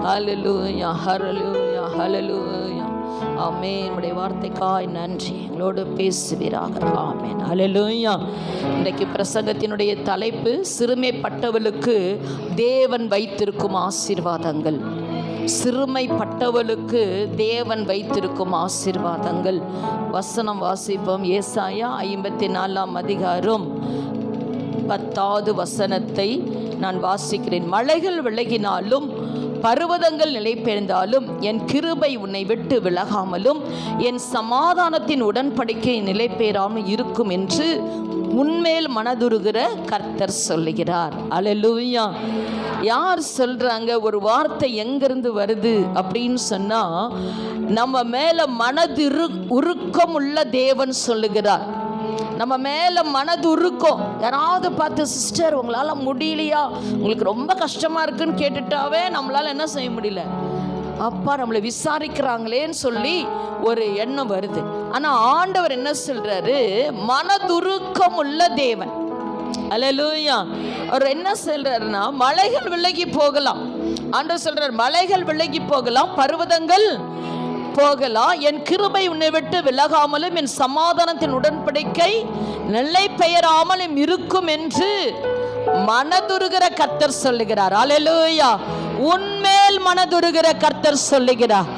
ஹல்லேலூயா, ஹல்லேலூயா, ஹல்லேலூயா. ஆமென். உம்முடைய வார்த்தைக்காய் நன்றி. எங்களோடு பேசுவீராக. ஆமென். ஹல்லேலூயா. இன்றைக்கு பிரசங்கத்தினுடைய தலைப்பு சிறுமைப்பட்டவளுக்கு தேவன் வைத்திருக்கும் ஆசீர்வாதங்கள். சிறுமைப்பட்டவளுக்கு தேவன் வைத்திருக்கும் ஆசீர்வாதங்கள். வசனம் வாசிப்போம். ஏசாயா 54 அதிகாரம் 10வது வசனத்தை நான் வாசிக்கிறேன். மலைகள் விலகினாலும் பர்வதங்கள் நிலை பெயர்ந்தாலும் என் கிருபை உன்னை விட்டு விலகாமலும் என் சமாதானத்தின் உடன்படிக்கை நிலை பெயராமல் இருக்கும் என்று உன்மேல் மனதுருகிற கர்த்தர் சொல்லுகிறார். அல்லேலூயா. யார் சொல்றாங்க? ஒரு வார்த்தை எங்கிருந்து வருது அப்படின்னு சொன்னா, நம்ம மேல உருக்கம் உள்ள தேவன் சொல்லுகிறார். நம்ம மேல மனது உருக்கம். யாராவது பார்த்து, சிஸ்டர் உங்களால முடியலையா, உங்களுக்கு ரொம்ப கஷ்டமா இருக்குன்னு கேட்டுட்டாவே நம்மளால என்ன செய்ய முடியல, அப்பா நம்மளை விசாரிக்கிறாங்களேன்னு சொல்லி ஒரு எண்ணம் வருது. ஆனா ஆண்டவர் என்ன சொல்றாரு? மனதுருக்கம் உள்ள தேவன். அல்லேலூயா. அவர் என்ன சொல்றாருன்னா, மலைகள் விலகி போகலாம். ஆண்டவர் சொல்றார், மலைகள் விலகி போகலாம், பர்வதங்கள் போகலாம், என் கிருபை உன்னை விட்டு விலகாமலும் என் சமாதானத்தின் உடன்படிக்கை நிலை பெயராமலும் இருக்கும் என்று மனதுருகிற கர்த்தர் சொல்லுகிறார். அல்லேலூயா. உன்மேல் மனதுருகிற கர்த்தர் சொல்லுகிறார்.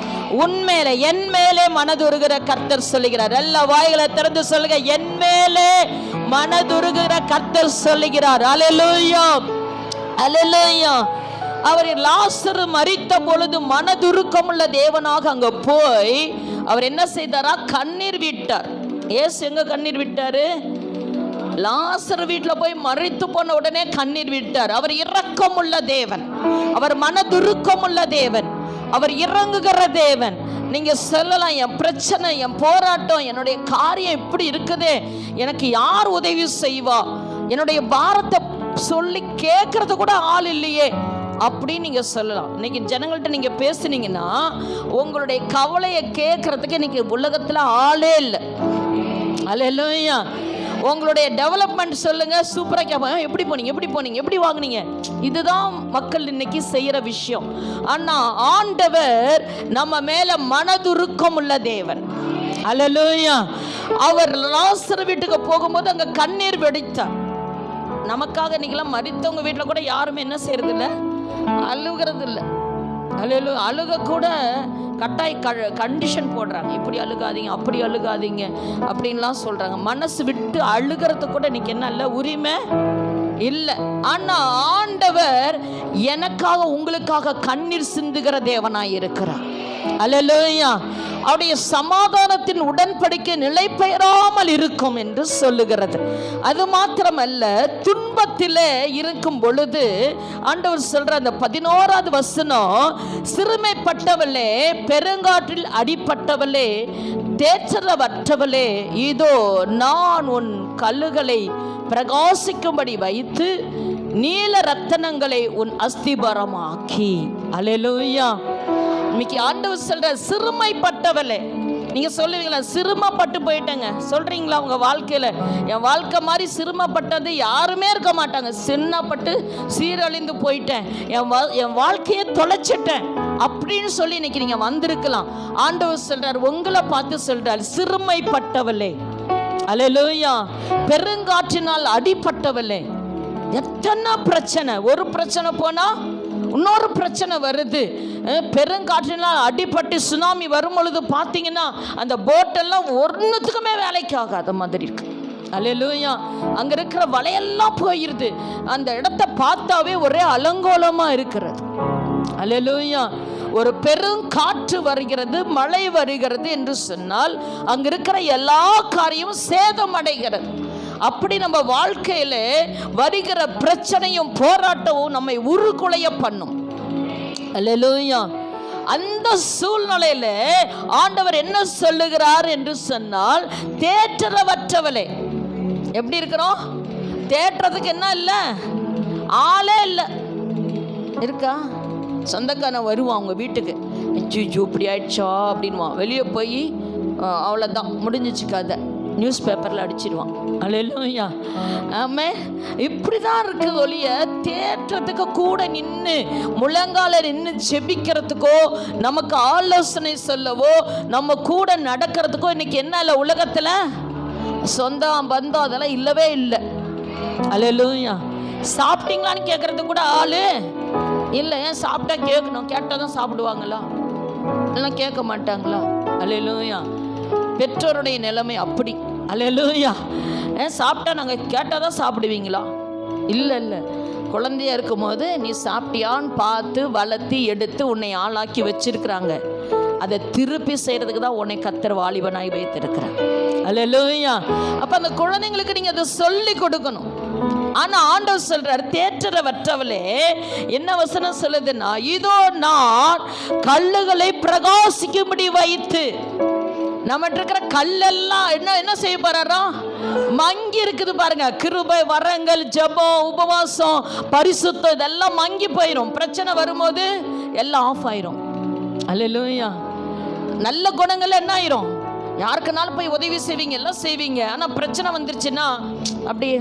உன்மேலே, என் மேலே மனதுருகிற கர்த்தர் சொல்லுகிறார். எல்லா வாய்களை திறந்து சொல்லுங்க, என் மேலே மனதுருகிற கர்த்தர் சொல்லுகிறார். அல்லேலூயா, அல்லேலூயா. அவர் லாசரு மரித்த பொழுது மனதுருக்கம் உள்ள தேவனாக அங்க போய் அவர் என்ன செய்தாரா? கண்ணீர் விட்டார். ஏசு எங்க கண்ணீர் விட்டாரு? லாசர் வீட்டில் போய் மரித்து போன உடனே கண்ணீர் விட்டார். அவர் இரக்கம் உள்ள தேவன், அவர் மனதுருக்கம் உள்ள தேவன், அவர் இறங்குகிற தேவன். நீங்க சொல்லலாம், என் பிரச்சனை, என் போராட்டம், என்னுடைய காரியம் இப்படி இருக்குதே, எனக்கு யார் உதவி செய்வா, என்னுடைய பாரத்தை சொல்லி கேட்கறது கூட ஆள் இல்லையே அப்படின்னு நீங்க சொல்லலாம். இன்னைக்கு ஜனங்கள்ட்ட நீங்க பேசுனீங்கன்னா உங்களுடைய கவலையை கேட்கறதுக்கு இன்னைக்கு உலகத்துல ஆளே இல்லை. அல்லேலூயா. உங்களுடைய டெவலப்மெண்ட் சொல்லுங்க, சூப்பரா கேட்பாங்க, எப்படி போனீங்க, எப்படி போனீங்க, எப்படி வாங்குனீங்க, இதுதான் மக்கள் இன்னைக்கு செய்யற விஷயம். ஆனா ஆண்டவர் நம்ம மேல மனதுருக்கம் உள்ள தேவன். அல்லேலூயா. அவர் லாசரு வீட்டுக்கு போகும்போது அங்க கண்ணீர் வெடித்தார். நமக்காக இன்னைக்கெல்லாம் மரித்தவங்க வீட்டில் கூட யாருமே என்ன செய்யறது இல்லை, அழுகிறது இல்லை. அழுக கூட கட்டாய கண்டிஷன் போடுறாங்க. இப்படி அழுகாதீங்க, அப்படி அழுகாதீங்க அப்படின்லாம் சொல்றாங்க. மனசு விட்டு அழுகிறது கூட இன்னைக்கு என்ன இல்லை, உரிமை இல்லை. ஆனா ஆண்டவர் எனக்காக உங்களுக்காக கண்ணீர் சிந்துகிற தேவனாய் இருக்கிறார். அல்லேலூயா. அவருடைய சமாதானத்தின் உடன்படிக்கை நிலை பெயராமல் இருக்கும் என்று சொல்லுகிறது. அது மாத்திரமல்ல, துன்பத்திலே இருக்கும் பொழுது ஆண்டவர் சொல்ற அந்த 11வது வசனம், சிறுமைப்பட்டவளே, பெருங்காற்றில் அடிப்பட்டவளே, தேற்றரவற்றவளே, இதோ நான் உன் கல்லுகளை பிரகாசிக்கும்படி வைத்து நீல ரத்தனங்களை உன் அஸ்திபாரமாக்கி. அல்லேலூயா. இன்னைக்கு ஆண்டவர் சொல்ற, சிறுமைப்பட்டவளே. நீங்க சொல்லுவீங்களா, சிறுமைப்பட்டு போயிட்டேங்க சொல்றீங்களா? உங்க வாழ்க்கையில, என் வாழ்க்கை மாதிரி சிறுமைப்பட்டது யாருமே இருக்க மாட்டாங்க. சின்னப்பட்டு சீரழிந்து போயிட்டேன், என் வாழ்க்கையை தொலைச்சிட்டேன் அப்படின்னு சொல்லி இன்னைக்கு நீங்க வந்திருக்கலாம். ஆண்டவர் சொல்றார், உங்களை பார்த்து சொல்றார், சிறுமைப்பட்டவளே. அல்லேலூயா. பெருங்காற்றினால் அடிப்பட்டவளே. எத்தனை பிரச்சனை, ஒரு பிரச்சனை போனா இன்னொரு பிரச்சனை வருது. பெருங்காற்றினால் அடிபட்டு சுனாமி வரும் பொழுது பார்த்தீங்கன்னா அந்த போட்டெல்லாம் ஒன்றுத்துக்குமே வேலைக்கு ஆகாத மாதிரி இருக்கு. அல்லேலூயா. அங்க இருக்கிற வலையெல்லாம் போயிருது. அந்த இடத்தை பார்த்தாவே ஒரே அலங்கோலமா இருக்கிறது. அல்லேலூயா. ஒரு பெருங்காற்று வருகிறது, மழை வருகிறது என்று சொன்னால் அங்க இருக்கிற எல்லா காரியமும் சேதம் அடைகிறது. அப்படி நம்ம வாழ்க்கையில வருகிற பிரச்சனையும் போராட்டமும் நம்மை உருக்குலைய பண்ணும். அல்லேலூயா. அந்த சூழ்நிலையில ஆண்டவர் என்ன சொல்லுகிறார் என்று சொன்னால், தேற்றரவற்றவளே. எப்படி இருக்கிறோம்? தேற்றதுக்கு என்ன இல்லை, ஆளே இல்லை. இருக்கா? சொந்தக்காரன் வருவான் அவங்க வீட்டுக்கு, அச்சோ இப்படி ஆயிடுச்சா அப்படின்வான். வெளியே போய் அவ்வளோதான், முடிஞ்சிச்சு கதை. நியூஸ் பேப்பரில் அடிச்சிடுவான். அல்லேலூயா. ஆமே, இப்படி தான் இருக்குது ஒழிய தேற்றத்துக்கு கூட நின்று முழங்கால நின்று ஜெபிக்கிறதுக்கோ நமக்கு ஆலோசனை சொல்லவோ நம்ம கூட நடக்கிறதுக்கோ இன்னைக்கு என்ன இல்லை உலகத்தில், சொந்தம் பந்தம் அதெல்லாம் இல்லவே இல்லை. அல்லேலூயா. சாப்பிட்டீங்களான்னு கேட்கறது கூட ஆளு இல்லை. ஏன் சாப்பிட்டா கேட்கணும், கேட்டால் தான் சாப்பிடுவாங்களா, இல்லைன்னா கேட்க மாட்டாங்களா? அல்லேலூயா. பெற்றோருடைய நிலைமை அப்படி. அல்லேலூயா. சாப்பிட்டா நாங்கள் கேட்டால் தான் சாப்பிடுவீங்களா? இல்லை இல்லை. குழந்தையா இருக்கும் போது நீ சாப்பிட்டியான்னு பார்த்து வளர்த்தி எடுத்து உன்னை ஆளாக்கி வச்சிருக்கிறாங்க. அதை திருப்பி செய்கிறதுக்கு தான் உன்னை கர்த்தர் வாலிபனாய் வைத்திருக்கிறார். அல்லேலூயா. அப்போ அந்த குழந்தைங்களுக்கு நீங்கள் அதை சொல்லி கொடுக்கணும். ஆனால் ஆண்டவர் சொல்றார், தேற்றரவற்றவளே, என்ன வசனம் சொல்லுதுன்னா, இதோ நான் கல்லுகளை பிரகாசிக்கும்படி வைத்து, நம்மகிட்ட இருக்கிற கல்லெல்லாம் என்ன செய்ய போறாரோ மங்கி இருக்குது பாருங்க. கிருபை, வரங்கள், ஜெபம், உபவாசம், பரிசுத்தம் இதெல்லாம் மங்கி போயிடும். பிரச்சனை வரும்போது எல்லாம் ஆஃப் ஆயிரும். அல்லேலூயா. நல்ல குணங்கள் என்ன ஆயிரும், யாருக்குனாலும் போய் உதவி செய்வீங்க, எல்லாம் செய்வீங்க. ஆனால் பிரச்சனை வந்துருச்சுன்னா அப்படியே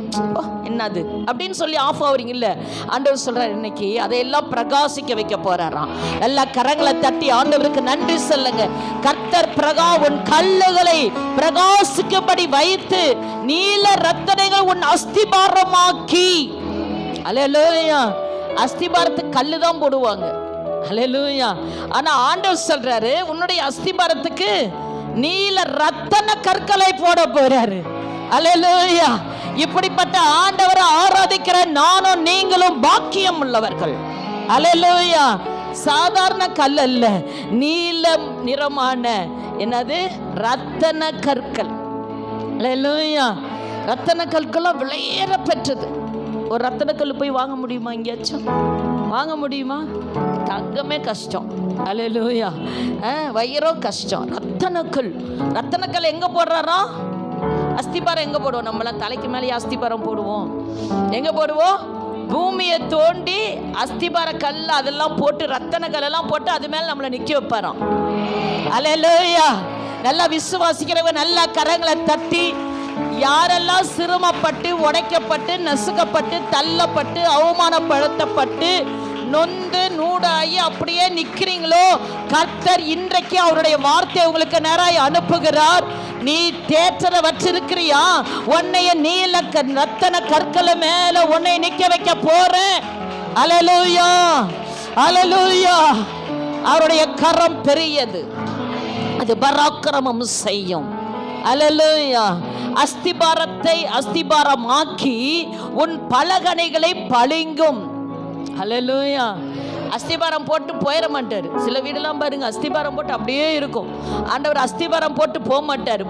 என்னது அப்படின்னு சொல்லி ஆஃப் ஆகுறீங்க. இல்லை, ஆண்டவர் சொல்றார் இன்னைக்கு அதையெல்லாம் பிரகாசிக்க வைக்க போறாராம். எல்லா கரங்களை தட்டி ஆண்டவருக்கு நன்றி சொல்லுங்க. கர்த்தர் உன் கல்லுகளை பிரகாசிக்கும்படி வைத்து நீல ரத்தனைகள் உன் அஸ்திபாரமாக்கி. அல்லேலூயா. அஸ்திபாரத்துக்கு கல்லு தான் போடுவாங்க. அல்லேலூயா. ஆனா ஆண்டவர் சொல்றாரு, உன்னுடைய அஸ்திபாரத்துக்கு நீல ரத்தன கற்களை போட போறாரு. அல்லேலூயா. இப்படிப்பட்ட ஆண்டவரை ஆராதிக்கிற நானும் நீங்களும் பாக்கியம் உள்ளவர்கள். அல்லேலூயா. சாதாரண கல் அல்ல, நீல நிறமான என்னது ரத்தன கற்கள். அல்லேலூயா. ரத்தன கற்கள்லாம் விலையேற பெற்றது. ஒரு ரத்தன கல் போய் வாங்க முடியுமா? எங்கேயாச்சும் வாங்க முடியுமா? தங்கமே கஷ்டம். அல்லேலூயா. வைரம் கஷ்டம். ரத்தனக்கல் எங்க போடுறாரோ? அஸ்திபாரம் எங்க போடுவோம்? நம்மளாம் தலைக்கு மேலேயே அஸ்திபாரம் போடுவோம். எங்க போடுவோம்? பூமியை தோண்டி அஸ்திபார கல் அதெல்லாம் போட்டு ரத்தன கல்லெல்லாம் போட்டு அது மேல நம்மளை நிக்க வைப்பாராம். அல்லேலூயா. நல்லா விசுவாசிக்கிறவங்க நல்லா கரங்களை தட்டி, யாரெல்லாம் சிரமப்பட்டு உடைக்கப்பட்டு நசுக்கப்பட்டு தள்ளப்பட்டு அவமானப்படுத்தப்பட்டு நொந்து நூடாகி அப்படியே நிக்கிறீங்களோ, கர்த்தர் இன்றைக்கு அவருடைய வார்த்தை உங்களுக்கு நேராய் அனுப்புகிறார். நீ தேற்றரை வச்சிருக்கிறியா? உன்னைய நீல ரத்தன கற்களை மேல உன்னை நிக்க வைக்க போறேன். அல்லேலூயா. அல்லேலூயா. அவருடைய கரம் பெரியது, அது பராக்கிரமம் செய்யும். அல்லேலூயா. அஸ்திபாரத்தை அஸ்திபாரமாக்கி உன் பலகணைகளை பளிங்கும். அல்லேலூயா. அஸ்திபாரம் போட்டு போயிட மாட்டார். சில வீடெல்லாம் பாருங்க, அஸ்திபாரம் போட்டு அப்படியே இருக்கும். ஆண்டவர் அஸ்திபாரம் போட்டு போக மாட்டார்.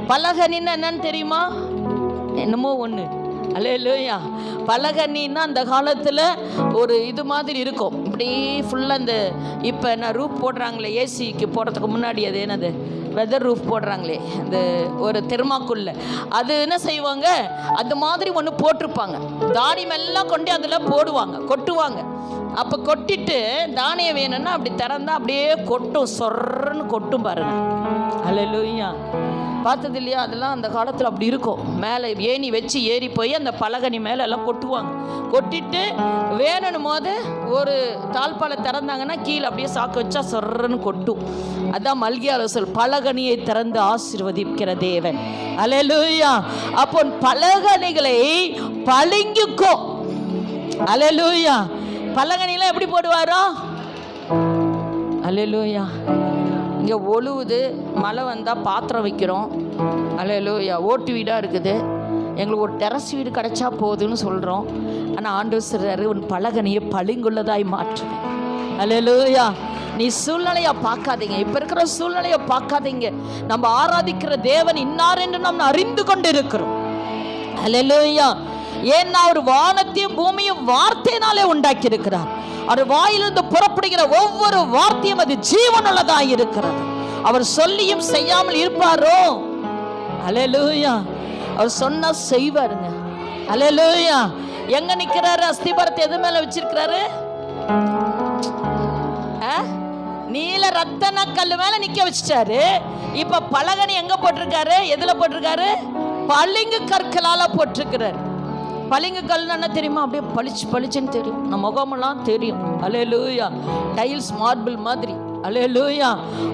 பலகனின்னா என்னன்னு தெரியுமா? என்னமோ ஒன்று. அல்லேலூயா. பலகனின்னா அந்த காலத்தில் ஒரு இது மாதிரி இருக்கும், இப்படி ஃபுல்லாக இந்த இப்போ என்ன ரூப் போடுறாங்களே, ஏசிக்கு போடுறதுக்கு முன்னாடி அது என்னது வெதர் ரூஃப் போடுறாங்களே, அந்த ஒரு தெர்மாக்குள்ள அது என்ன செய்வாங்க, அது மாதிரி ஒன்று போட்டிருப்பாங்க. தானியமெல்லாம் கொண்டு அதில் போடுவாங்க, கொட்டுவாங்க. அப்போ கொட்டிட்டு தானியம் வேணும்னா அப்படி திறந்தா அப்படியே கொட்டும், சொர்ன்னு கொட்டும் பாருங்க. அல்லேலூயா. பார்த்தது இல்லையா? அதெல்லாம் அந்த காலத்தில் அப்படி இருக்கும். மேலே ஏணி வச்சு ஏறி போய் அந்த பலகனி மேலே எல்லாம் கொட்டுவாங்க. கொட்டிட்டு வேணும் போது ஒரு தாழ்பாலை திறந்தாங்கன்னா கீழே அப்படியே சாக்கு வச்சா சொர்ன்னு கொட்டும். அதான் மல்கியால சொல், பலகனியை திறந்து ஆசீர்வதிக்கிற தேவன். அல்லேலூயா. அப்போ பலகனிகளை பளிங்குக்கோ. அல்லேலூயா. பலகனிலாம் எப்படி போடுவாரோ? அல்லேலூயா. இங்கே ஒழுவுது, மழை வந்தால் பாத்திரம் வைக்கிறோம். அல்லேலூயா. ஓட்டு வீடாக இருக்குது, எங்களுக்கு ஒரு டெரஸ் வீடு கிடைச்சா போதுன்னு சொல்கிறோம். ஆனால் ஆண்டவர் சொல்றாரு, உன் பலகனியை பளிங்குள்ளதாய் மாற்றுவேன். அல்லேலூயா. நீ சூழ்நிலையை பார்க்காதீங்க, இப்போ இருக்கிற சூழ்நிலையை பார்க்காதீங்க. நம்ம ஆராதிக்கிற தேவன் இன்னார் என்று நாம் அறிந்து கொண்டு இருக்கிறோம். அல்லேலூயா. ஏன்னா அவர் வானத்தையும் பூமியும் வார்த்தையினாலே உண்டாக்கி இருக்கிறார். அவர் வாயிலிருந்து புறப்படுகிற ஒவ்வொரு வார்த்தையும் அது ஜீவனுள்ளதாக இருக்கிறது. அவர் சொல்லியும் செய்யாமல் இருப்பாரோ? அல்லேலூயா. அவர் சொன்னா செய்வாருங்க. அல்லேலூயா. எங்க நிக்கிறாரு? அஸ்திபாரத்தை எது மேல வச்சிருக்கிறாரு? நீல ரத்தன கல் மேல நிக்க வச்சுட்டாரு. இப்ப பலகனி எங்க போட்டிருக்காரு? எதுல போட்டிருக்காரு? பளிங்கு கற்களால போட்டிருக்கிறார். பளிங்கு கல் என்ன தெரியுமா? அப்படியே பளிச்சு பளிச்சுன்னு தெரியும், நம்ம முகமெல்லாம் தெரியும். அல்லேலூயா. டைல்ஸ் மார்பிள் மாதிரி. அல்லேலூயா.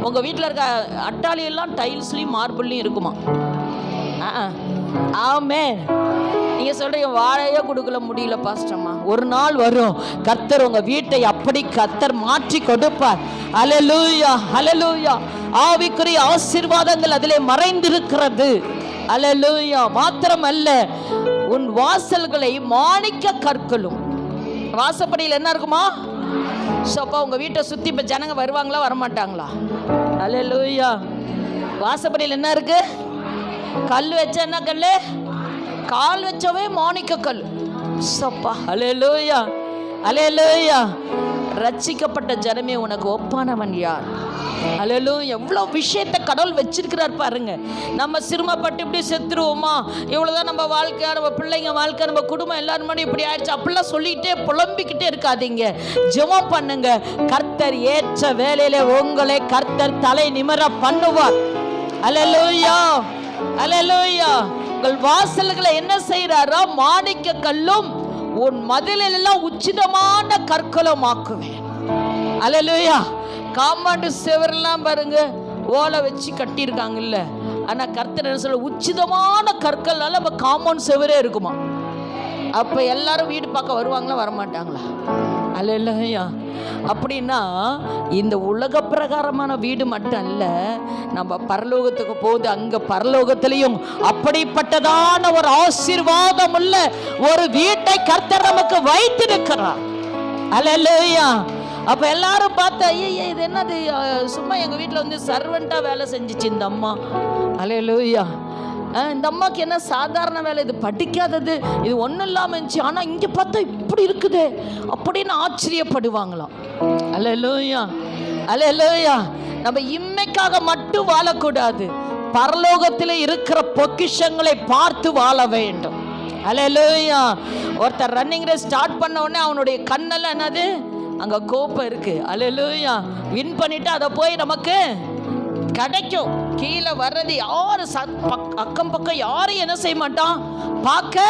உங்க வீட்டில் இருக்க அட்டாளி எல்லாம் டைல்ஸ்லயும் மார்பிள்லையும் இருக்குமா? ஆமென். நீங்க சொல்றீங்க வாழையே கொடுக்கல முடியல பாஸ்டம்மா. ஒரு நாள் வரும், கர்த்தர் உங்க வீட்டை அப்படி கர்த்தர் மாற்றி கொடுப்பார். அல்லேலூயா, அல்லேலூயா. ஆவிக்குரிய ஆசீர்வாதங்கள் அதிலே மறைந்திருக்கிறது. அல்லேலூயா. மாத்திரமல்ல, உன் வாசல்களை மாணிக்க கற்களும். வாசப்படியில் என்ன இருக்குமா? சப்பா உங்க வீட்டை சுத்தி இப்ப ஜனங்க வருவாங்களா வரமாட்டாங்களா? அல்லேலூயா. வாசப்படியில் என்ன இருக்கு? கல் வச்ச என்ன கல்? கால் வச்சவே மாணிக்க கல். சப்பா. அல்லேலூயா, அல்லேலூயா. ரட்சிக்கப்பட்ட ஜனமே உனக்கு ஒப்பானவன் யார்? அல்லேலூயா. எவ்வளவு விஷயத்தை கடவுள் வச்சிருக்கிறார் பாருங்க. நம்ம சிரமப்பட்டு இப்படி செத்துருவோமா, இவ்வளவுதான் நம்ம வாழ்க்கை, நம்ம பிள்ளைங்க வாழ்க்கை, நம்ம குடும்பம் எல்லாரும் முன்னாடி இப்படி ஆயிடுச்சு அப்படிலாம் சொல்லிட்டே புலம்பிக்கிட்டே இருக்காதீங்க. ஜெபம் பண்ணுங்க. கர்த்தர் ஏற்ற வேலையில உங்களை கர்த்தர் தலை நிமிர பண்ணுவார். அல்லேலூயா, அல்லேலூயா. உங்கள் வாசல்களை என்ன செய்யறாரோ மாணிக்க கல்லும் உன் மதிலில் எல்லாம் உச்சிதமான கற்களும் ஆக்குவேன். அல்லேலூயா. காம்பவுண்டு செவரெல்லாம் பாருங்க ஓலை வச்சு கட்டியிருக்காங்கல்ல, ஆனா கர்த்தர் என்ன சொல்ல, உச்சிதமான கற்கள்னால நம்ம காம்பவுண்ட் செவரே இருக்குமா? அப்ப எல்லாரும் வீடு பார்க்க வருவாங்களா வரமாட்டாங்களா? அல்லேலூயா. அப்படின்னா இந்த உலக பிரகாரமான வீடு மட்டும் இல்ல, நம்ம பரலோகத்துக்கு போகுது, அங்க பரலோகத்திலையும் அப்படிப்பட்டதான ஒரு ஆசீர்வாதம் உள்ள ஒரு வீட்டை கர்த்தர் நமக்கு வைத்திருக்கிறார். அல்லேலூயா. அப்ப எல்லாரும் பார்த்தா ஐயா இது என்னது, சும்மா எங்க வீட்டில் வந்து சர்வெண்டா வேலை செஞ்சிச்சு இந்த அம்மா. அல்லேலூயா. இந்த அம்மாக்கு என்ன சாதாரண வேலை, இது படிக்காதது, இது ஒன்றும் இல்லாமல் இருந்துச்சு, ஆனால் இங்கே பார்த்தா இப்படி இருக்குது அப்படின்னு ஆச்சரியப்படுவாங்களாம். அல்லேலூயா, அல்லேலூயா. நம்ம இம்மைக்காக மட்டும் வாழக்கூடாது, பரலோகத்தில் இருக்கிற பொக்கிஷங்களை பார்த்து வாழ வேண்டும். அல்லேலூயா. ஒருத்தர் ரன்னிங் ரேஸ் ஸ்டார்ட் பண்ண உடனே அவனுடைய கண்ணெல்லாம் என்னது, அங்க கோப்பம் இருக்கு. அல்லேலூயா. வின் பண்ணிட்டு அதை போய் நமக்கு கிடைக்கும். கீழே வர்றது யாரு அக்கம் பக்கம் யாரும் என்ன செய்ய மாட்டான், பார்க்க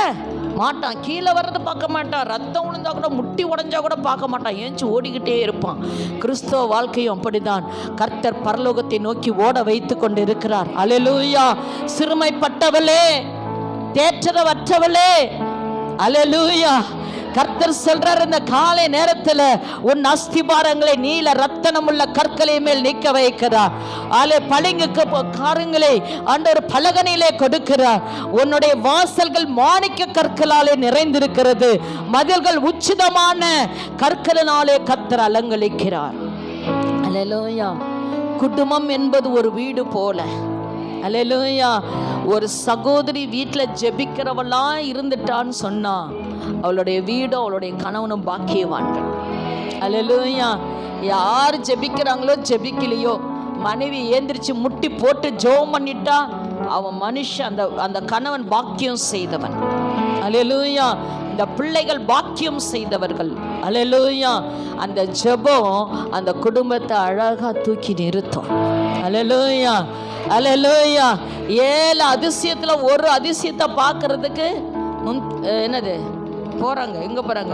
மாட்டான். கீழே வர்றது பார்க்க மாட்டான். ரத்தம் விழுந்தா கூட முட்டி உடைஞ்சா கூட பார்க்க மாட்டான். ஏஞ்சி ஓடிக்கிட்டே இருப்பான். கிறிஸ்தவ வாழ்க்கையும் அப்படிதான். கர்த்தர் பரலோகத்தை நோக்கி ஓட வைத்து கொண்டு இருக்கிறார். அல்லேலூயா. சிறுமைப்பட்டவளே, தேற்றவற்றவளே, அல்லேலூயா. கர்த்தர் சொல்றார், இந்த காலை நேரத்தில் உன் அஸ்திபாரங்களை நீல ரத்தனம் உள்ள கற்களை மேல் நிற்க வைக்கிறார். பளிங்குக்கு காரங்களை ஆண்டவர் பலகனிலே கொடுக்கிறார். உன்னுடைய வாசல்கள் மாணிக்க கற்களாலே நிறைந்திருக்கிறது. மதில்கள் உச்சிதமான கற்களினாலே கர்த்தர் அலங்கரிக்கிறார். அல்லேலூயா. குடும்பம் என்பது ஒரு வீடு போல. அல்லேலூயா. ஒரு சகோதரி வீட்டில் ஜெபிக்கிறவளா இருந்துட்டான்னு சொன்னா அவளுடைய வீடும் அவளுடைய கணவனும் பாக்கியவான்கள். அல்லேலூயா. யார் ஜெபிக்கிறாங்களோ ஜெபிக்கலையோ, மனைவி ஏந்திரிச்சு முட்டி போட்டு ஜெபம் பண்ணிட்டா அவன் மனுஷன், அந்த கணவன் பாக்கியம் செய்தவன். அல்லேலூயா. இந்த பிள்ளைகள் பாக்கியம் செய்தவர்கள். அல்லேலூயா. அந்த ஜெபம் அந்த குடும்பத்தை அழகா தூக்கி நிறுத்தும். அல்லேலூயா, அல்லேலூயா. 7 அதிசயத்துல ஒரு அதிசயத்தை பார்க்கறதுக்கு என்னது போறாங்க. எங்க போறாங்க?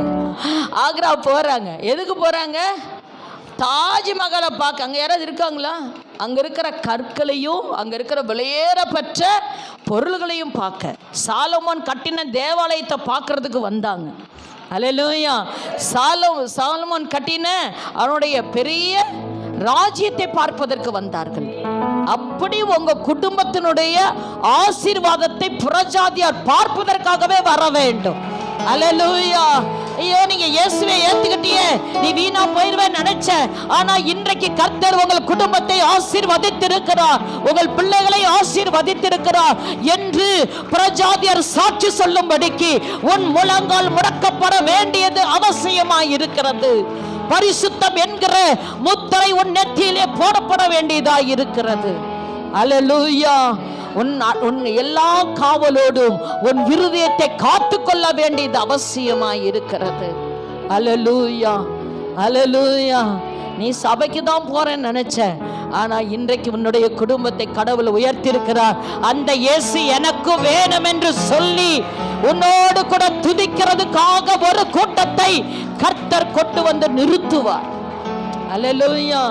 ஆக்ரா போறாங்க. எதுக்கு போறாங்க? தாஜ்மஹாலை பார்க்க. அங்க யாராவது இருக்காங்களா? அங்க இருக்கிற கற்களையும் அங்க இருக்கிற விலையேறப்பட்ட பொருள்களையும் பார்க்க, சாலமோன் கட்டின தேவாலயத்தை பார்க்கறதுக்கு வந்தாங்க. அல்லேலூயா. சாலமோன் கட்டின அவனுடைய பெரிய ராஜ்யத்தை பார்ப்பதற்கு வந்தார்கள். அப்படி உங்க குடும்பத்தினுடைய ஆசீர்வாதத்தை புறஜாதியார் பார்ப்பதற்காகவே வர வேண்டும். அல்லேலூயா. ஐயோ நீங்க இயேசுவை ஏத்துக்கிட்டியே, நீ வீணா போயிருவே நினைச்ச, ஆனா இன்றைக்கு கர்த்தர் உங்கள் குடும்பத்தை ஆசீர்வதித்திருக்கிறார், உங்கள் பிள்ளைகளை ஆசீர்வதித்திருக்கிறார் என்று புறஜாதியார் சாட்சி சொல்லும்படிக்கு உன் முழங்கால் முடக்கப்பட வேண்டியது அவசியமாய் இருக்கிறது. பரிசுத்தம் என்கிற முத்திரை உன் நெற்றியிலே போடப்பட வேண்டியதாய் இருக்கிறது. அல்லேலூயா. உன் எல்லா காவலோடும் உன் இருதயத்தை காத்துக்கொள்ள வேண்டியது அவசியமாய் இருக்கிறது. அல்லேலூயா, அல்லேலூயா. நீ சபைக்கு தான் போறேன்னு நினைச்ச, ஆனா இன்றைக்கு உன்னுடைய குடும்பத்தை கடவுள் உயர்த்தியிருக்கிறார். அந்த இயேசு எனக்கு வேணும் என்று சொல்லி உன்னோடு கூட துதிக்கிறதுக்காக ஒரு கூட்டத்தை கர்த்தர் கொண்டு வந்து நிறுத்துவார். அல்லேலூயா.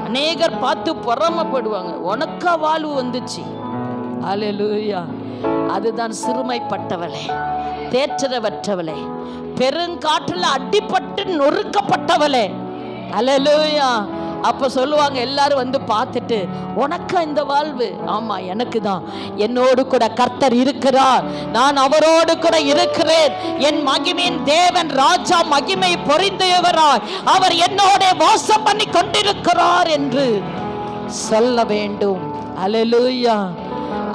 அநேகர் பார்த்து பொறாமைப்படுவாங்க, உனக்கா வாழ்வு வந்துச்சு. அல்லேலூயா. அதுதான் சிறுமைப்பட்டவளே, தேற்றரவற்றவளே, பெருங்காற்றில் அடிபட்டு நொறுக்கப்பட்டவளே. அல்லேலூயா. அப்ப சொல்லுவாங்க எல்லாரும் வந்து பார்த்துட்டு, உனக்கா இந்த வாழ்வு? ஆமா, எனக்கு தான். என்னோடு கூட கர்த்தர் இருக்கிறார், நான் அவரோடு கூட இருக்கிறேன். என் மகிமையின் தேவன் ராஜா மகிமை பொறிந்தவராய் அவர் என்னோட வாசம் பண்ணி கொண்டிருக்கிறார் என்று சொல்ல வேண்டும். அல்லேலூயா.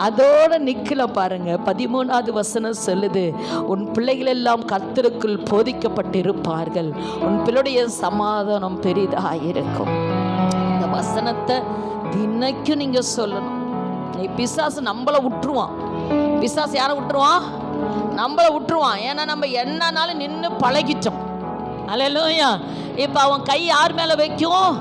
அதோட நிக்கல பாருங்க. 13வது வசனம் சொல்லுது, உன் பிள்ளைகள் எல்லாம் கர்த்தருக்குள் போதிக்கப்பட்டிருப்பார்கள், உன் பிள்ளையுடைய சமாதானம் பெரிதாயிருக்கும். இந்த வசனத்தை தினைக்கும் நீங்க சொல்லணும். நீ பிசாசு நம்மளை விட்டுருவான். பிசாசு யாரை விட்டுருவான்? நம்மளை விட்டுருவான். ஏன்னா நம்ம என்னன்னாலும் நின்று பழகிட்டோம். அல்லேலூயா. இப்ப அவன் கை யார் மேல வைக்கும்?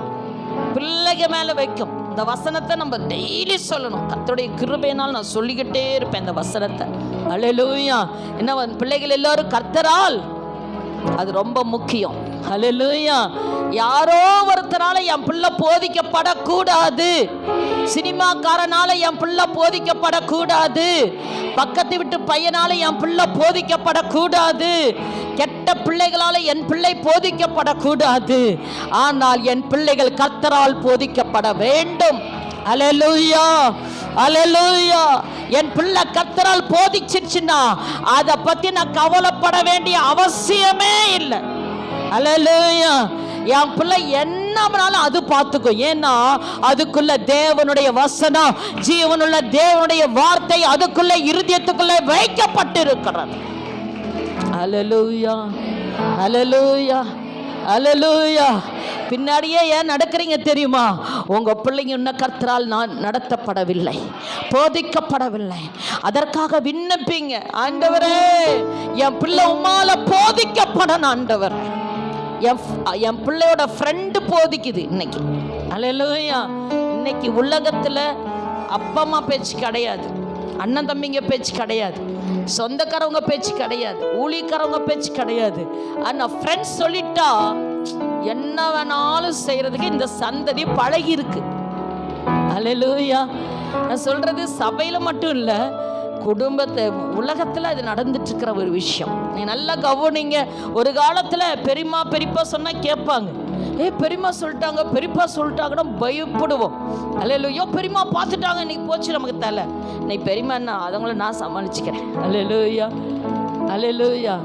பிள்ளைங்க மேல வைக்கும். இந்த வசனத்தை நம்ம டெய்லி சொல்லணும். கர்த்தருடைய கிருபையினால் நான் சொல்லிக்கிட்டே இருப்பேன் இந்த வசனத்தை. அல்லேலூயா. என்ன, பிள்ளைகள் எல்லாரும் கர்த்தரால், அது ரொம்ப முக்கியம். அல்லேலூயா. யாரோ ஒருத்தரால என் பிள்ளை போதிக்கப்படக்கூடாது, சினிமாக்காரனால என் பிள்ளை போதிக்கப்படக்கூடாது, பக்கத்து விட்டு பையனால என் பிள்ளை போதிக்கப்படக்கூடாது, கெட்ட பிள்ளைகளால என் பிள்ளை போதிக்கப்படக்கூடாது. ஆனால் என் பிள்ளைகள் கர்த்தரால் போதிக்கப்பட வேண்டும். அல்லேலூயா. அல்லேலூயா. என் பிள்ளை கர்த்தரால் போதிச்சிருச்சுன்னா அதை பத்தி நான் கவலைப்பட வேண்டிய அவசியமே இல்லை. அல்லேலூயா. என் பிள்ளை என்ன பண்ணாலும் அது பார்த்துக்கும். ஏன்னா அதுக்குள்ள தேவனுடைய வசனம், ஜீவனுள்ள தேவனுடைய வார்த்தை அதுக்குள்ள இருதயத்துக்குள்ள வைக்கப்பட்டிருக்கிறது. அல்லேலூயா. அல்லேலூயா. அல்லேலூயா. பின்னாடியே ஏன் நடக்கிறீங்க தெரியுமா? உங்க பிள்ளைங்க இன்னும் கர்த்தரால் நான் நடத்தப்படவில்லை, போதிக்கப்படவில்லை. அதற்காக விண்ணப்பிங்க. ஆண்டவரே, என் பிள்ளை உம்மால போதிக்கப்படணும். ஆண்டவர், என் பிள்ளையோட ஃப்ரெண்டு போதிக்குது இன்னைக்கு. அல்லேலூயா. இன்னைக்கு உலகத்துல அப்பா அம்மா பேச்சு கிடையாது, அண்ணன் தம்பிங்க பேச்சு கிடையாது, சொந்தக்காரவங்க பேச்சு கிடையாது, ஊழியக்காரவங்க பேச்சு கிடையாது. ஆனா ஃப்ரெண்ட்ஸ் சொல்லிட்டா என்ன வேணாலும் செய்யறதுக்கு இந்த சந்ததி பழகி இருக்கு. அல்லேலூயா. நான் சொல்றது சபையில மட்டும் இல்ல, குடும்பத்தை, உலகத்துல அது நடந்துட்டு இருக்கிற ஒரு விஷயம். நீ நல்லா கவனிங்க. ஒரு காலத்துல பெரியம்மா பெரியப்பா சொன்னா கேட்பாங்க. பெரியம்மா சொல்லிட்டாங்க, பெரியப்பா சொல்லிட்டாங்கன்னா பயப்படுவோம். அல்லேலூயா. பெரியம்மா பார்த்துட்டாங்க, இன்னைக்கு போச்சு நமக்கு தலை. இன்னைக்கு பெரியம்மா என்ன, அதவங்கள நான் சமாளிச்சுக்கிறேன். அல்லேலூயா. அல்லேலூயா.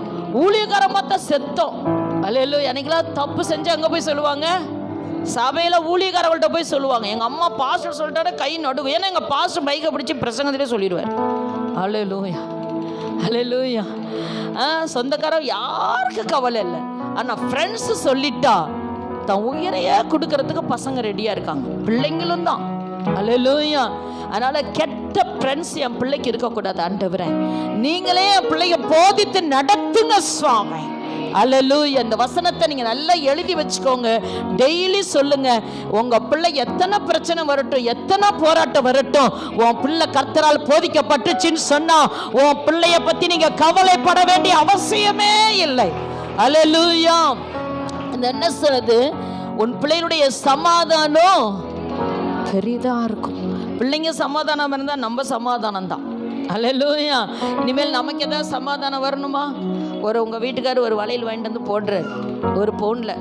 ஊழியக்காரன் பார்த்தா செத்தோம். அல்லேலூயா. அன்னைக்கெல்லாம் தப்பு செஞ்சு அங்கே போய் சொல்லுவாங்க, சபையில் ஊழியக்காரர்கள்ட்ட போய் சொல்லுவாங்க. எங்கள் அம்மா பாஸ்டர் சொல்லிட்டாரு கை நடுவு. ஏன்னா எங்கள் பாஸ்டர் பைக்கை பிடிச்சி பிரசங்கத்திலே சொல்லிடுவார். அல்லேலூயா. அல்லேலூயா. சொந்தக்காரர் யாருக்கு கவலை இல்லை. ஆனால் ஃப்ரெண்ட்ஸு சொல்லிட்டா தன் உயிரையே கொடுக்கறதுக்கு பசங்க ரெடியாக இருக்காங்க, பிள்ளைங்களும் தான். அல்லேலூயா. அதனால கெட்ட ஃப்ரெண்ட்ஸ் என் பிள்ளைக்கு இருக்கக்கூடாது. ஆண்டவரே, நீங்களே என் பிள்ளைய போதித்து நடத்துங்க சுவாமி. அல்லேலூயா. இந்த வசனத்தை நீங்க நல்லா எழுதி வச்சுக்கோங்க, டெய்லி சொல்லுங்க. உங்க பிள்ளை எத்தனை பிரச்சனை வரட்டும், எத்தனை போராட்டம் வரட்டும், உன் பிள்ளை கர்த்தரால் போதிக்கப்பட்டுச்சுன்னு சொன்னா உன் பிள்ளைய பத்தி நீங்க கவலைப்பட வேண்டிய அவசியமே இல்லை. அல்லேலூயா. இந்த என்ன சொல்றது, உன் பிள்ளைகளுடைய சமாதானம் பெரிதா இருக்கும். பிள்ளைங்க சமாதானம் இருந்தா நம்ம சமாதானம் தான். அல்லேலூயா. இனிமேல் நமக்கு ஏதாவது சமாதானம் வரணுமா? உங்க வீட்டுக்காரர் ஒரு வளையல் வாங்கிட்டு வந்து போடுறாரு, ஒரு பவுன்ல.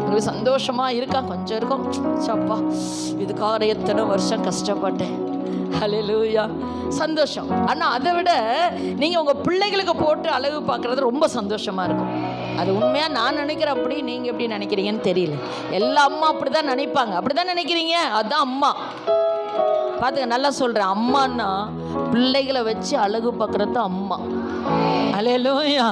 ஒரு சந்தோஷமா இருக்கா? கொஞ்சம் இருக்கும். சப்பா, இதுக்காக எத்தனை வருஷம் கஷ்டப்பட்டேன். அல்லேலூயா. சந்தோஷம். ஆனா அதை விட நீங்க உங்க பிள்ளைகளுக்கு போட்டு அழகு பார்க்கறது ரொம்ப சந்தோஷமா இருக்கும். அது உண்மையா நான் நினைக்கிறேன். அப்படி நீங்க எப்படி நினைக்கிறீங்கன்னு தெரியல. எல்லா அம்மா அப்படிதான் நினைப்பாங்க. அப்படிதான் நினைக்கிறீங்க. அதுதான் அம்மா. பார்த்துங்க, நல்லா சொல்கிறேன். அம்மான்னா பிள்ளைகளை வச்சு அழகு பார்க்குறது அம்மா. அல்லேலூயா.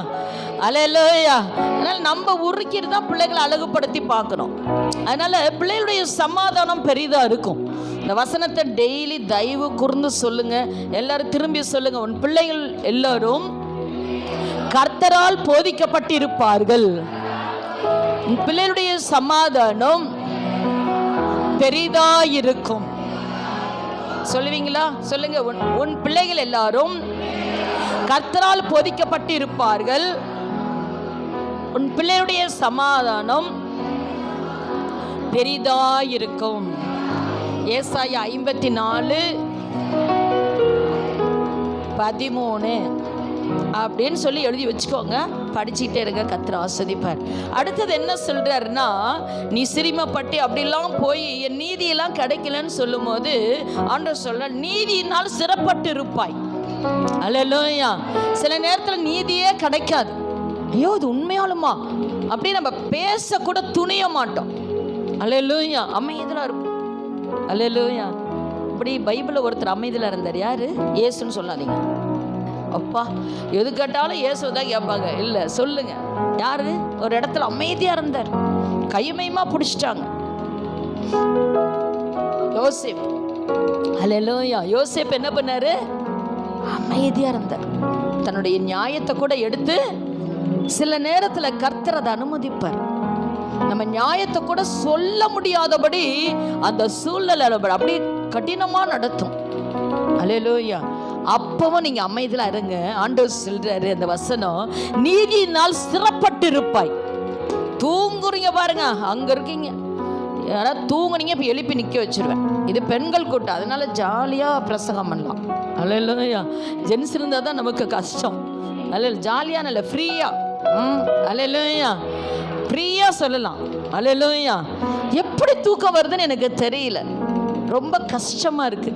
அல்லேலூயா. அதனால் நம்ம உருக்கிட்டு தான் பிள்ளைகளை அழகுபடுத்தி பார்க்கணும். அதனால் பிள்ளைகளுடைய சமாதானம் பெரிதாக இருக்கும். இந்த வசனத்தை டெய்லி தயவு கூர்ந்து சொல்லுங்கள். எல்லாரும் திரும்பி சொல்லுங்கள், உன் பிள்ளைகள் எல்லாரும் கர்த்தரால் போதிக்கப்பட்டிருப்பார்கள். உன் பிள்ளைகளுடைய சமாதானம் பெரிதாயிருக்கும். சொல்லுவீங்களா? சொல்லுங்க. உன் பிள்ளைகள் எல்லாரும் கர்த்தரால் போதிக்கப்பட்டு இருப்பார்கள். உன் பிள்ளையுடைய சமாதானம் பெரிதாயிருக்கும். ஏசாயா 54:13 அப்படின்னு சொல்லி எழுதி வச்சுக்கோங்க. படிச்சுக்கிட்டே இருங்க, கர்த்தர் ஆசீர்வதிப்பார். அடுத்தது என்ன சொல்றாருன்னா, நீ சிரிமப்பட்டு அப்படிலாம் போய் என் நீதியெல்லாம் கிடைக்கலன்னு சொல்லும் போது ஆண்டவர் சொல்ற, நீதியினால் சிறப்பட்டு இருப்பாய். அல்லேலூயா. சில நேரத்தில் நீதியே கிடைக்காது. ஐயோ இது உண்மையாலுமா அப்படி நம்ம பேசக்கூட துணிய மாட்டோம். அல்லேலூயா. அமைதியில் இருக்கும். அல்லேலூயா. இப்படி பைபிளில் ஒருத்தர் அமைதியில் இருந்தார். யாரு? இயேசுன்னு சொல்லாதீங்க. அப்பா எது கேட்டாலும் இயேசு தான் கேட்பாங்க. இல்லை சொல்லுங்க. யாரு? ஒரு இடத்துல அமைதியா இருந்தார். கைமயமா பிடிச்சிட்டாங்க. யோசேப். அல்லேலூயா. யோசேப் என்ன பண்ணாரு? அமைதியா இருந்தார். தன்னுடைய நியாயத்தை கூட எடுத்து, சில நேரத்துல கர்த்தர் அதை அனுமதிப்பார். நம்ம நியாயத்தை கூட சொல்ல முடியாதபடி அந்த சூழ்நிலை அப்படியே கடினமா நடத்தும். அல்லேலூயா. அப்பவும் நீங்க அமைதியா இருங்க. ஆண்டவர் சொல்றாரு அந்த வசனம், நீதியினால் சிறப்பட்டு இருப்பாய். தூங்குறீங்க பாருங்க, அங்க இருக்கீங்க. யாராவது தூங்குனீங்க, இப்ப எழுப்பி நிக்க வச்சிருவேன். இது பெண்கள் கூட்டம், அதனால ஜாலியா பிரசங்கம் பண்ணலாம். அல்லேலூயா. ஜென்ஸ் இருந்தா தான் நமக்கு கஷ்டம். அல்ல ஜாலியா நல்ல ஃப்ரீயா. அல்லேலூயா. ஃப்ரீயா சொல்லலாம். அல்லேலூயா. எப்படி தூக்கம் வருதுன்னு எனக்கு தெரியல. ரொம்ப கஷ்டமா இருக்கு.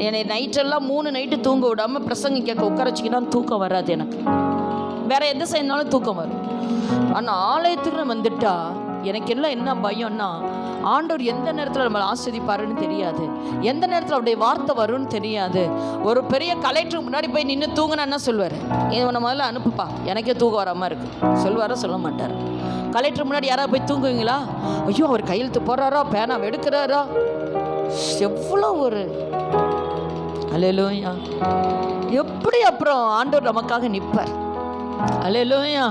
என்னை நைட்டெல்லாம் 3 நைட்டு தூங்க விடாம பிரசங்க கேட்க உட்கார வச்சுக்கினா தூக்கம் வராது எனக்கு. வேற எந்த செய்யனாலும் தூக்கம் வரும். ஆனால் ஆலயத்துக்கு வந்துட்டா எனக்கு எல்லாம் என்ன பயம்னா, ஆண்டவர் எந்த நேரத்தில் நம்மளை ஆஸ்வதிப்பாருன்னு தெரியாது, எந்த நேரத்தில் அவருடைய வார்த்தை வரும்னு தெரியாது. ஒரு பெரிய கலெக்டருக்கு முன்னாடி போய் நின்று தூங்கினா என்ன சொல்லுவார்? இவனை முதல்ல அனுப்புப்பா, எனக்கே தூக்கம் வராமல் இருக்கு சொல்லுவாரா? சொல்ல மாட்டார். கலெக்டர் முன்னாடி யாராவது போய் தூங்குவீங்களா? ஐயோ அவர் கையெழுத்து போடுறாரா, பேனா எடுக்கிறாரா, எவ்வளோ ஒரு அல்லேலூயா. எப்படி அப்புறம் ஆண்டவர் நமக்காக நிற்பார். அல்லேலூயா.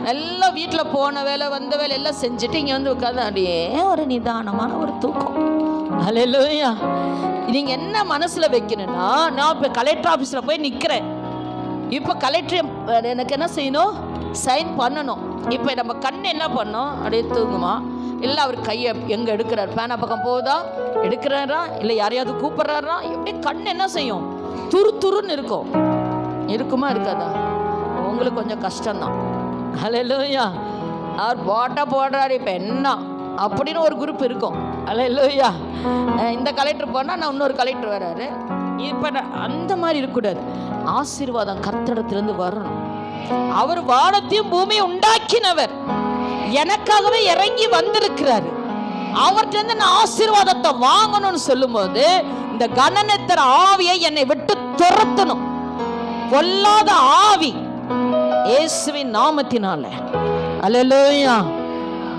நல்லா வீட்டில் போன வேலை வந்த வேலை எல்லாம் செஞ்சுட்டு இங்கே வந்து உட்காந்து அப்படியே ஒரு நிதானமான ஒரு தூக்கம். அல்லேலூயா. நீங்கள் என்ன மனசில் வைக்கணும்னா, நான் இப்போ கலெக்டர் ஆஃபீஸில் போய் நிற்கிறேன். இப்போ கலெக்டர் எனக்கு என்ன செய்யணும்? சைன் பண்ணணும். இப்போ நம்ம கண் என்ன பண்ணோம்? அப்படியே தூங்குமா? இல்லை அவர் கையை எங்கே எடுக்கிறார்? பேனா பக்கம் போகுதா? எடுக்கிறாரா? இல்லை யாரையாவது கூப்பிட்றாரா? எப்படி கண் என்ன செய்யும்? துரு துருன்னு இருக்கும். இருக்குமா இருக்காதா? உங்களுக்கு கொஞ்சம் கஷ்டம்தான். அல்லேலூயா. அவர் போடுறாரு இப்போ என்ன அப்படின்னு ஒரு குரூப் இருக்கும். அல்லேலூயா. இந்த கலெக்டர் போனால் நான் இன்னொரு கலெக்டர் வர்றாரு. இப்போ அந்த மாதிரி இருக்கக்கூடாது. ஆசீர்வாதம் கர்த்தரிடத்திலிருந்து வரணும். அவர் வானத்தையும் பூமியை உண்டாக்கினவர், எனக்காகவே இறங்கி வந்திருக்கிறாரு. அவர்கிட்ட நான் ஆசீர்வாதத்தை வாங்கணும்னு சொல்லும் போது இந்த கனநேத்திர ஆவியை என்னை விட்டு துரத்தணும். பொல்லாத ஆவி இயேசுவின் நாமத்தினால. அல்லேலூயா.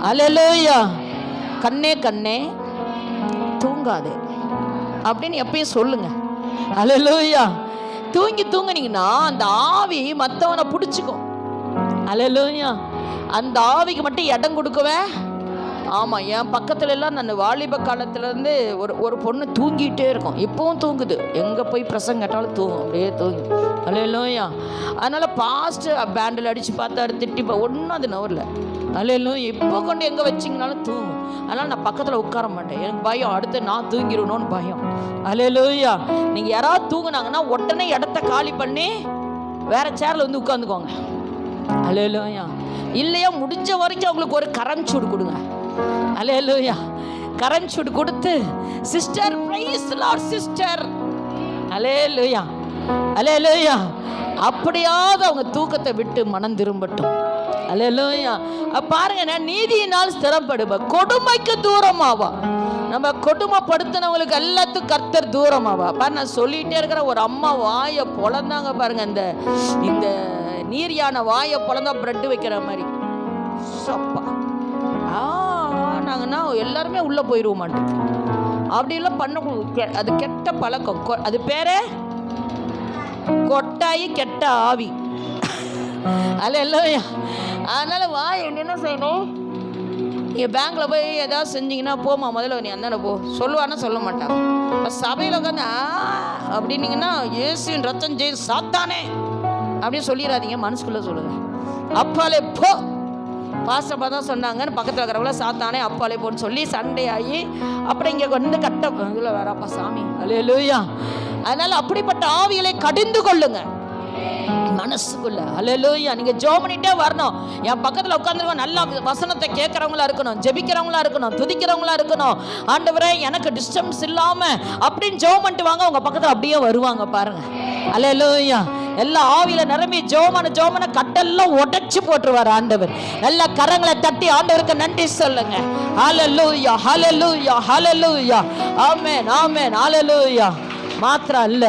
அல்லேலூயா. கண்ணே கண்ணே தூங்காதே அப்படின்னு எப்பயும் சொல்லுங்க. அல்லேலூயா. தூங்குனீங்கன்னா அந்த ஆவி மற்றவனை பிடிச்சிக்கும். அல்லேலூயா. அந்த ஆவிக்கு மட்டும் இடம் கொடுக்குவேன். ஆமாம், என் பக்கத்துல எல்லாம் நான் வாலிப காலத்துலேருந்து ஒரு பொண்ணு தூங்கிட்டே இருக்கும். இப்போவும் தூங்குது. எங்கே போய் பிரசங்க கேட்டாலும் தூங்கும், அப்படியே தூங்கும். அல்லேலூயா. அதனால் பாஸ்ட் பேண்டில் அடித்து பார்த்தாரு, திட்டி ஒன்றும் அது நவரில். அல்லேலூயா. இப்போ கொண்டு எங்கே வச்சிங்கனாலும் தூங்கும். அதனால் நான் பக்கத்தில் உட்கார மாட்டேன். எனக்கு பயம், அடுத்து நான் தூங்கிடணும்னு பயம். அல்லேலூயா. நீங்கள் யாராவது தூங்குனாங்கன்னா உடனே இடத்த காலி பண்ணி வேற சேரில் வந்து உட்காந்துக்கோங்க. அல்லேலூயா. இல்லையா முடிஞ்ச வரைக்கும் அவங்களுக்கு ஒரு கரண்ட் சூடு கொடுங்க. அல்லேலூயா. கரண்ட் சூடு கொடுத்து, sister praise the Lord sister, hallelujah hallelujah, அப்படியாவது அவங்க தூக்கத்தை விட்டு மனம் திரும்பட்டும். அல்லேலூயா. பாருங்க, நான் நீதியினால் ஸ்திரப்படுவ, கொடுமைக்கு தூரமாவா. நம்ம கொடுமைப்படுத்தினவங்களுக்கு எல்லாத்துக்கும் கர்த்தர் தூரமாவா. பாரு, நான் சொல்லிகிட்டே இருக்கிற ஒரு அம்மா வாயை பொழந்தாங்க பாருங்க. இந்த நீர் யானை வாயை பொழந்தா பிரெட் வைக்கிற மாதிரி சப்பா நாங்கன்னா எல்லாருமே உள்ளே போயிடுவோம் மாட்டோம். அப்படிலாம் பண்ண அது கெட்ட பழக்கம். அது பேரே கொட்டாயி கெட்ட ஆவி. அல்லேலூயா. அதனால வாய் என்ன செய்யணும்? நீங்கள் பேங்க்கில் போய் ஏதாவது செஞ்சீங்கன்னா போமா முதல்ல நீ அந்தாண்ட போ சொல்லுவான்னா சொல்ல மாட்டாங்க. இப்போ சபையில் உட்காந்து அப்படின்னீங்கன்னா இயேசுவின் ரத்தம் ஜெய் சாத்தானே அப்படின்னு சொல்லிடாதீங்க, மனசுக்குள்ளே சொல்லுங்கள். அப்பாலே போ, பாஸ்டப்பா தான் சொன்னாங்கன்னு பக்கத்தில் இருக்கிறவங்கள சாத்தானே அப்பாலே போன்னு சொல்லி சண்டை ஆகி அப்புறம் இங்கே வந்து இதில் வேறப்பா சாமி அல்லேலூயா. அதனால் அப்படிப்பட்ட ஆவிகளை கடிந்து கொள்ளுங்க மனசுக்குள்ள. அல்லேலூயா. நீங்க ஜெபம் பண்ணிட்டே வரணும். என் பக்கத்துல உட்கார்ந்துருவோம், நல்லா வசனத்தை கேட்கறவங்களா இருக்கணும், ஜெபிக்கிறவங்களா இருக்கணும், துதிக்கிறவங்களா இருக்கணும். ஆண்டவரே எனக்கு டிஸ்டர்பன்ஸ் இல்லாம அப்படின்னு ஜெபம் பண்ணிட்டு வாங்க, உங்க பக்கத்துல அப்படியே வருவாங்க பாருங்க. அல்லேலூயா. எல்லா ஆவியில நிரம்பி ஜெபமான கட்டெல்லாம் உடைச்சு போட்டுருவார் ஆண்டவர். எல்லா கரங்களை தட்டி ஆண்டவருக்கு நன்றி சொல்லுங்க. ஹல்லேலூயா, ஹல்லேலூயா, ஹல்லேலூயா. ஆமென், ஆமென், ஹல்லேலூயா. மாத்திரம் அல்ல,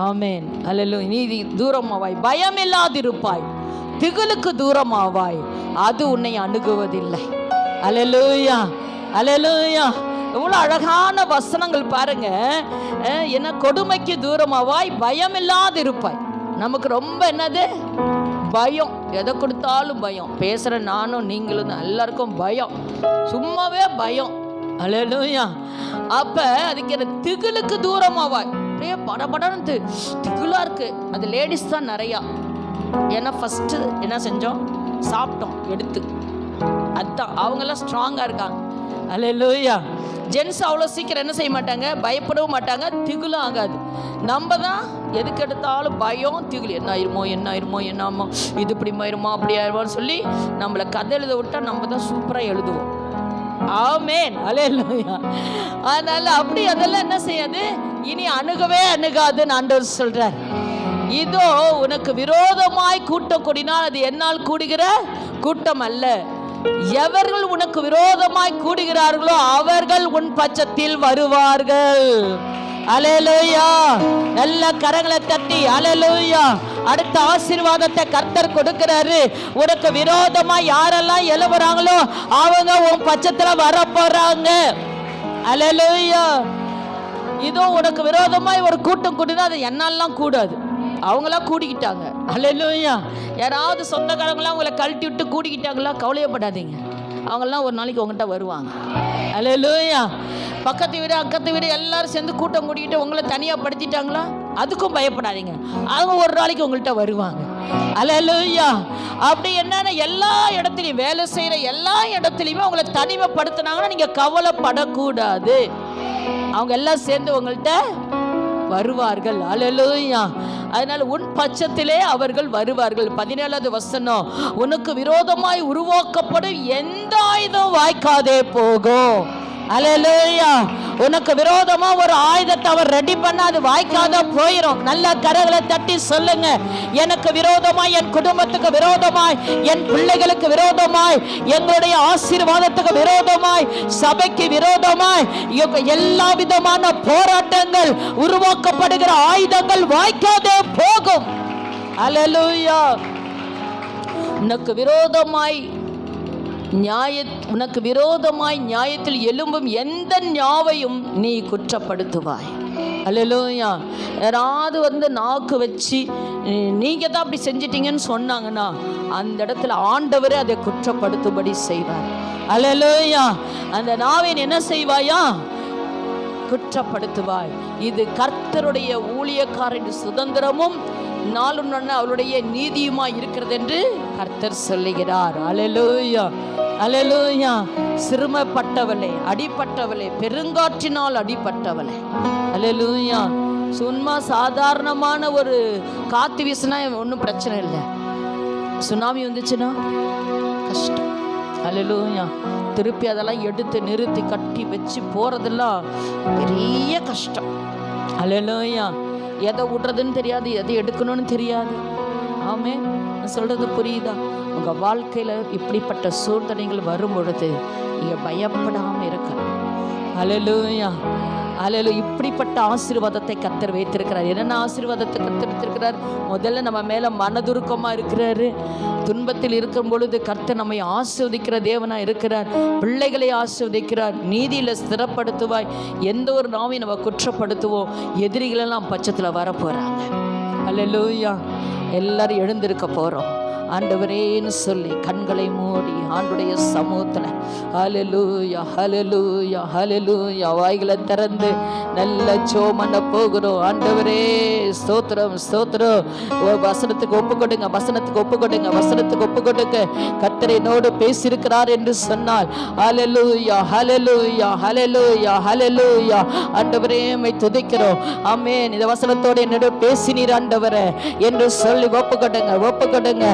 ஆமென், அல்லேலூயா. நீதி தூரமாவாய், பயம் இல்லாதிருப்பாய், திகிலுக்கு தூரமாவாய், அது உன்னை அணுகுவதில்லை. அல்லேலூயா, அல்லேலூயா. எவ்வளோ அழகான வசனங்கள் பாருங்க. என்ன, கொடுமைக்கு தூரமாவாய், பயம் இல்லாதிருப்பாய். நமக்கு ரொம்ப என்னது பயம், எதை கொடுத்தாலும் பயம். பேசுகிற நானும் நீங்களும் தான், எல்லாருக்கும் பயம், சும்மாவே பயம். அல்லேலூயா. அப்போ அதுக்கு என்ன, திகிலுக்கு தூரமாவாய். அப்படியே படபடன்னு திகிலாக இருக்குது. அது லேடிஸ் தான் நிறையா. ஏன்னா ஃபஸ்ட்டு என்ன செஞ்சோம், சாப்பிட்டோம் எடுத்து, அதுதான் அவங்கெல்லாம் ஸ்ட்ராங்காக இருக்காங்க. அல்லேலூயா. ஜென்ஸ் அவ்வளோ சீக்கிரம் என்ன செய்ய மாட்டாங்க, பயப்படவும் மாட்டாங்க, திகிலும் ஆகாது. நம்ம தான் எதுக்கு எடுத்தாலும் பயம், திகில். என்ன ஆயிருமோ, என்ன ஆயிருமோ, என்ன ஆகுமோ, இது இப்படி ஆயிருமோ அப்படி ஆயிருமோன்னு சொல்லி நம்மளை கதை எழுத விட்டால் நம்ம தான் சூப்பராக எழுதுவோம். ஆமென், அல்லேலூயா. அதனால அப்படி அதெல்லாம் என்ன செய்யாது, இனி அணுகவே அணுகாதுன்னு ஆண்டவர் சொல்றார். இதோ உனக்கு விரோதமாய் கூட்டம் கூடினால் அது என்னால் கூடுகிற கூட்டம் அல்ல. எவர்கள் உனக்கு விரோதமாய் கூடுகிறார்களோ அவர்கள் உன் பட்சத்தில் வருவார்கள். அல்லேலூயா. நல்ல கரங்களை தட்டி அல்லேலூயா. அடுத்த ஆசீர்வாதத்தை கர்த்தர் கொடுக்கிறாரு. உனக்கு விரோதமா யாரெல்லாம் எழுப்புறாங்களோ அவங்க உன் பட்சத்துல வரப்போறாங்க. அல்லேலூயா. இதோ உனக்கு விரோதமாய் ஒரு கூட்டம் கூட்டினா அது என்னாலாம் கூடாது, அவங்களாம் கூடிக்கிட்டாங்க. அல்லேலூயா. யாராவது சொந்தக்காரங்களாம் உங்களை கழட்டி விட்டு கூடிக்கிட்டாங்களா, கவலையப்படாதீங்க, அவங்கெல்லாம் ஒரு நாளைக்கு உங்கள்கிட்ட வருவாங்க. அல்லேலூயா. பக்கத்து வீடு அக்கத்து வீடு எல்லாரும் சேர்ந்து கூட்டம் கூட்டிக்கிட்டு உங்களை தனியாக படுத்திட்டாங்களா, அதுக்கும் பயப்படாதீங்க, அவங்க ஒரு நாளைக்கு உங்கள்கிட்ட வருவாங்க. அல்லேலூயா. அப்படி என்னன்னா எல்லா இடத்துலையும் வேலை செய்கிற எல்லா இடத்துலையுமே உங்களை தனிமைப்படுத்தினாங்கன்னா நீங்கள் கவலைப்படக்கூடாது, அவங்க எல்லாம் சேர்ந்து உங்கள்கிட்ட வருவார்கள். அல்லேலூயா. அதனால உன் பட்சத்திலே அவர்கள் வருவார்கள். 17வது வசனம், உனக்கு விரோதமாய் உருவாக்கப்படும் எந்த ஆயுதம் வாய்க்காதே போகும். அல்லேலூயா. உனக்கு விரோதமா ஒரு ஆயுதத்தை அவர் ரெடி பண்ண அது வாய்க்காத போயிடும். நல்ல கரங்களை தட்டி சொல்லுங்க, எனக்கு விரோதமாய், என் குடும்பத்துக்கு விரோதமாய், என் பிள்ளைகளுக்கு விரோதமாய், எங்களுடைய ஆசீர்வாதத்துக்கு விரோதமாய், சபைக்கு விரோதமாய் எல்லா விதமான போராட்டங்கள், உருவாக்கப்படுகிற ஆயுதங்கள் வாய்க்காதே போகும். அல்லேலூயா. உனக்கு விரோதமாய் நியாயத்தில் எழும்பும் எந்த ஞாவையும் நீ குற்றப்படுத்துவாய். அல்லேலூயா. யாராவது நாக்கு வச்சு நீங்க தான் அப்படி செஞ்சிட்டீங்கன்னு சொன்னாங்கன்னா அந்த இடத்துல ஆண்டவரே அதை குற்றப்படுத்தும்படி செய்வார். அல்லேலூயா. அந்த நாவை என்ன செய்வாயா, குற்றப்படுத்துவாய். இது கர்த்தருடைய ஊழியக்காரன் சுதந்திரமும் நாளும் அவளுடைய நீதியுமாய் இருக்கிறது என்று கர்த்தர் சொல்லுகிறார். அல்லேலூயா, அல்லேலூயா. சிறுமைப்பட்டவளே, அடிப்பட்டவளே, பெருங்காற்றினால் அடிப்பட்டவளே, அல்லேலூயா. சும்மா சாதாரணமான ஒரு காத்து வீசினா ஒன்றும் பிரச்சனை இல்லை, சுனாமி வந்துச்சுன்னா கஷ்டம். அல்லேலூயா. திருப்பி அதெல்லாம் எடுத்து நிறுத்தி கட்டி வச்சு போறதெல்லாம் பெரிய கஷ்டம். அல்லேலூயா. எதை விடுறதுன்னு தெரியாது, எதை எடுக்கணும்னு தெரியாது. ஆமே, சொல்றது புரியுதா? உங்க வாழ்க்கையில இப்படிப்பட்ட சூழ்நிலைகள் வரும் பொழுது நீங்க பயப்படாம இருக்கணும். அல்லேலூயா, அல்லேலூயா. இப்படிப்பட்ட ஆசீர்வாதத்தை கர்த்தர் வைத்திருக்கிறார். என்னென்ன ஆசீர்வாதத்தை கர்த்தர் வைத்திருக்கிறார்? முதல்ல நம்ம மேல மனதுருக்கமா இருக்கிறாரு. துன்பத்தில் இருக்கும் பொழுது கர்த்தர் நம்மை ஆசீர்வதிக்கிற தேவனா இருக்கிறார். பிள்ளைகளை ஆசீர்வதிக்கிறார். நீதியில ஸ்திரப்படுத்துவாய். எந்த ஒரு நாவையும் நம்ம குற்றப்படுத்துவோம், எதிரிகளெல்லாம் பட்சத்தில் வரப்போறாங்க. அல்லேலூயா. எல்லாரும் எழுந்திருக்க போறோம். ஆண்டவரேன்னு சொல்லி கண்களை மூடி ஆண்டுடைய சமூகத்தில் ஹல்லேலூயா ஹல்லேலூயா ஹல்லேலூயா வாய்களை திறந்து நல்ல ஜெபம் பண்ண போகிறோம். ஆண்டவரே ஸ்தோத்திரம் ஸ்தோத்திரம். வசனத்துக்கு ஒப்பு கொடுங்க, வசனத்துக்கு ஒப்பு கொடுங்க, வசனத்துக்கு ஒப்பு கொடுங்க. கர்த்தர் என்னோடு பேசியிருக்கிறார் என்று சொன்னால் ஹல்லேலூயா ஹல்லேலூயா ஹல்லேலூயா ஹல்லேலூயா. ஆண்டவரே உம்மை துதிக்கிறோம். ஆமென். இந்த வசனத்தோடு என்னோடு பேசினீர் ஆண்டவரே என்று சொல்லி ஒப்பு கொடுங்க, ஒப்பு கொடுங்க.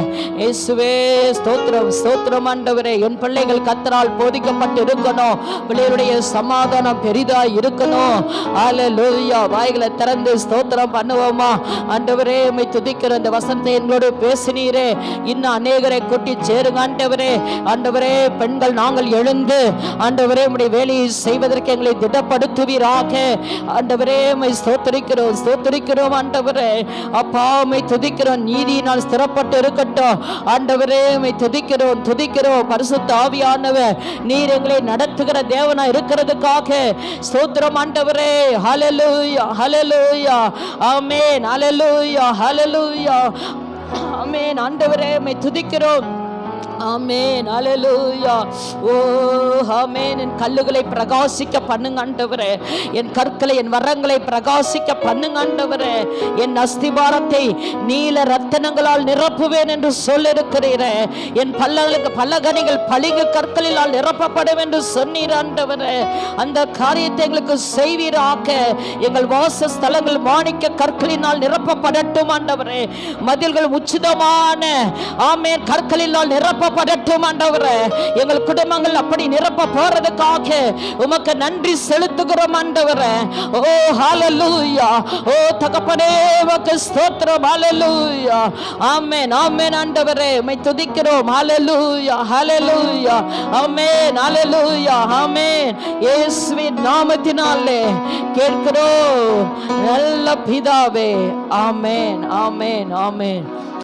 இயேசுவே ஸ்தோத்திரம் ஸ்தோத்திரம். ஆண்டவரே என் பிள்ளைகள் கர்த்தரால் போதிக்கப்பட்டு இருக்கணும், பிள்ளைகளுடைய சமாதானம் பெரிதா இருக்கணும். ஹல்லேலூயா. வாய்களை திறந்து ஸ்தோத்திரம் பண்ணுவோமா? ஆண்டவரே உம்மை துதிக்கிறோம். இந்த வசனத்தை எங்களோடு பேசினீரே, இன்னும் அநேகரை கூட்டி சேருங்க ஆண்டவரே. ஆண்டவரே பெண்கள் நாங்கள் எழுந்து ஆண்டவரே உம்முடைய வேலையை செய்வதற்கு எங்களை திடப்படுத்துவீராக. ஆண்டவரே உம்மை ஸ்தோத்திரிக்கிறோம் ஸ்தோத்திரிக்கிறோம் ஆண்டவரே. அப்பா உம்மை துதிக்கிறோம். நீதியினால் ஸ்திரப்பட்டு இருக்கட்டும் ஆண்டவரே. உம்மை துதிக்கிறோம் துதிக்கிறோம். பரிசுத்த ஆவியானவர் நீர் எங்களை நடத்துகிற தேவனா இருக்கிறதுக்காக ஸ்தோத்திரம் ஆண்டவரே. ஹல்லேலூயா ஹல்லேலூயா ஆமென். ஹல்லேலூயா ஹல்லேலூயா ஆமென். ஆண்டவரே உம்மை துதிக்கிறோம். ஆமென். ஹல்லேலூயா. ஓ ஆமென். என் கல்லுகளை பிரகாசிக்க பண்ணுங்க ஆண்டவரே. என் கற்களை என் வரங்களை பிரகாசிக்க பண்ணுங்க ஆண்டவரே. என் அஸ்திபாரத்தை நீல ரத்தினங்களால் நிரப்புவேன் என்று சொல்லிருக்கிறீரே. என் பல்லகனிகள் பளிங்கு கற்களினால் நிரப்பப்படும் என்று சொன்னீர் ஆண்டவரே. அந்த காரியத்தை எங்களுக்கு செய்வீராக. எங்கள் வாசஸ்தலங்கள் மாணிக்க கற்களினால் நிரப்பப்படட்டும் ஆண்டவரே. மதில்கள் உச்சிதமான ஆமென் கற்களினால் நிரப்பப்படட்டும் ஆண்டவரே. எங்கள் குடும்பங்கள் அப்படி நிரப்ப போறதுக்காக உமக்கு நன்றி செலுத்துகிறோம் ஆண்டவரே. ஓ ஹல்லேலூயா. ஓ தகப்பனே உமக்கு ஸ்தோத்திரம். ஹல்லேலூயா ஆமென் ஆமென் ஆண்டவரே உம்மை துதிக்கிறோம். ஹல்லேலூயா ஹல்லேலூயா ஆமென் ஹல்லேலூயா ஆமென். இயேசுவின் நாமத்தினாலே கேட்கிறோம் நல்ல பிதாவே. ஆமென் ஆமென் ஆமென்.